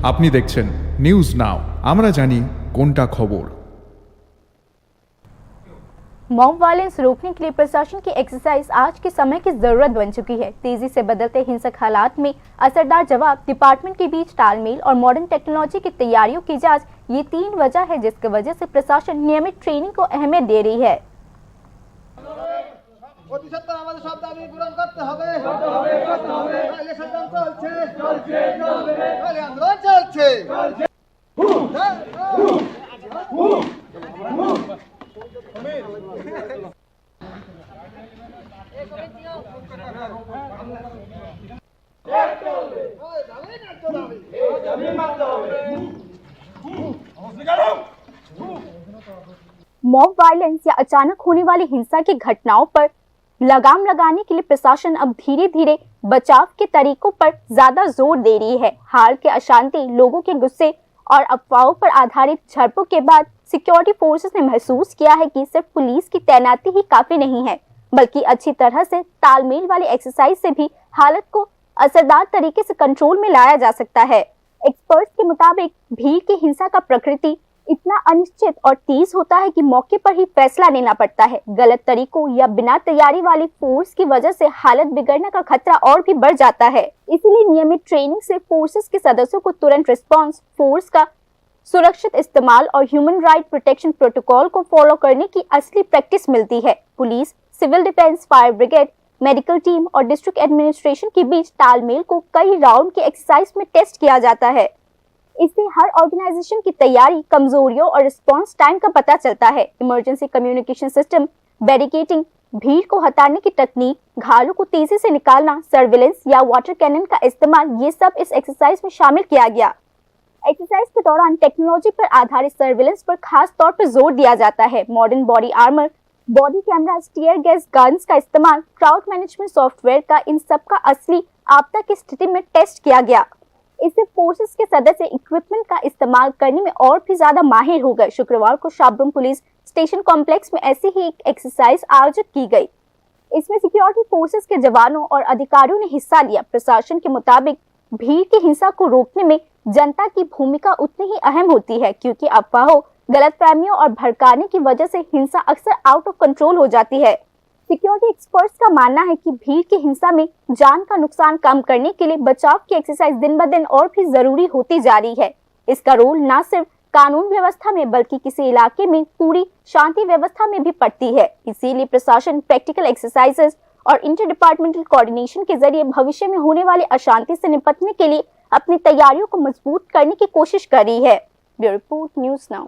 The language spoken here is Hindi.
আপনি দেখছেন নিউজ নাও, আমরা জানি কোনটা খবর। मॉब वायलेंस रोकने के लिए प्रशासन की एक्सरसाइज आज के समय की जरूरत बन चुकी है। तेजी से बदलते हिंसक हालात में असरदार जवाब, डिपार्टमेंट के बीच तालमेल और मॉडर्न टेक्नोलॉजी की तैयारियों की जांच, ये 3 वजह है जिसकी वजह से प्रशासन नियमित ट्रेनिंग को अहमियत दे रही है। मॉब वायलेंस या अचानक होने वाली हिंसा की घटनाओं पर लगाम लगाने के लिए प्रशासन अब धीरे धीरे बचाव के तरीकों पर ज्यादा जोर दे रही है। हाल के अशांति, लोगों के गुस्से और अफवाहों पर आधारित झड़पों के बाद सिक्योरिटी फोर्सेस ने महसूस किया है कि सिर्फ पुलिस की तैनाती ही काफी नहीं है, बल्कि अच्छी तरह से तालमेल वाली एक्सरसाइज से भी हालत को असरदार तरीके से कंट्रोल में लाया जा सकता है। एक्सपर्ट्स के मुताबिक भीड़ की हिंसा का प्रकृति इतना अनिश्चित और तेज होता है कि मौके पर ही फैसला लेना पड़ता है। गलत तरीकों या बिना तैयारी वाली फोर्स की वजह से हालत बिगड़ने का खतरा और भी बढ़ जाता है। इसीलिए नियमित ट्रेनिंग से फोर्सेस के सदस्यों को तुरंत रिस्पांस, फोर्स का सुरक्षित इस्तेमाल और ह्यूमन राइट प्रोटेक्शन प्रोटोकॉल को फॉलो करने की असली प्रैक्टिस मिलती है। Police, civil defence, fire brigade, medical team और डिस्ट्रिक्ट एडमिनिस्ट्रेशन के बीच तालमेल को कई राउंड की एक्सरसाइज में टेस्ट किया जाता है। इससे हर ऑर्गेनाइजेशन की तैयारी, कमजोरियों और रिस्पांस टाइम का पता चलता है। इमरजेंसी कम्युनिकेशन सिस्टम, बैरिकेडिंग, भीड़ को हटाने की तकनीक, घायलों को तेजी से निकालना, सर्विलेंस या वाटर कैनन का इस्तेमाल, ये सब इस एक्सरसाइज में शामिल किया गया। एक्सरसाइज के दौरान टेक्नोलॉजी पर आधारित सर्विलेंस पर खास तौर पर जोर दिया जाता है। Modern body armour, body cameras, tear gas guns का इस्तेमाल, क्राउड मैनेजमेंट सॉफ्टवेयर का इन सब का असली आपदा की स्थिति में टेस्ट किया गया। इससे फोर्सेस के सदस्य इक्विपमेंट का इस्तेमाल करने में और भी ज्यादा माहिर हो गए। शुक्रवार को शाबरुम पुलिस स्टेशन कॉम्प्लेक्स में ऐसी ही एक एक्सरसाइज आयोजित की गई। इसमें सिक्योरिटी फोर्सेस के जवानों और अधिकारियों ने हिस्सा लिया। प्रशासन के मुताबिक भीड़ की हिंसा को रोकने में जनता की भूमिका उतनी ही अहम होती है, क्योंकि अफवाहों, गलतफहमियों और भड़काने की वजह से हिंसा अक्सर आउट ऑफ कंट्रोल हो जाती है। सिक्योरिटी एक्सपर्ट्स का मानना है कि भीड़ की हिंसा में जान का नुकसान कम करने के लिए बचाव की एक्सरसाइज दिन ब दिन और भी जरूरी होती जा रही है। इसका रोल न सिर्फ कानून व्यवस्था में बल्कि किसी इलाके में पूरी शांति व्यवस्था में भी पड़ती है। इसीलिए प्रशासन प्रैक्टिकल एक्सरसाइजेस और इंटर डिपार्टमेंटल कोऑर्डिनेशन के जरिए भविष्य में होने वाली अशांति से निपटने के लिए अपनी तैयारियों को मजबूत करने की कोशिश कर रही है। Bureau report, news now.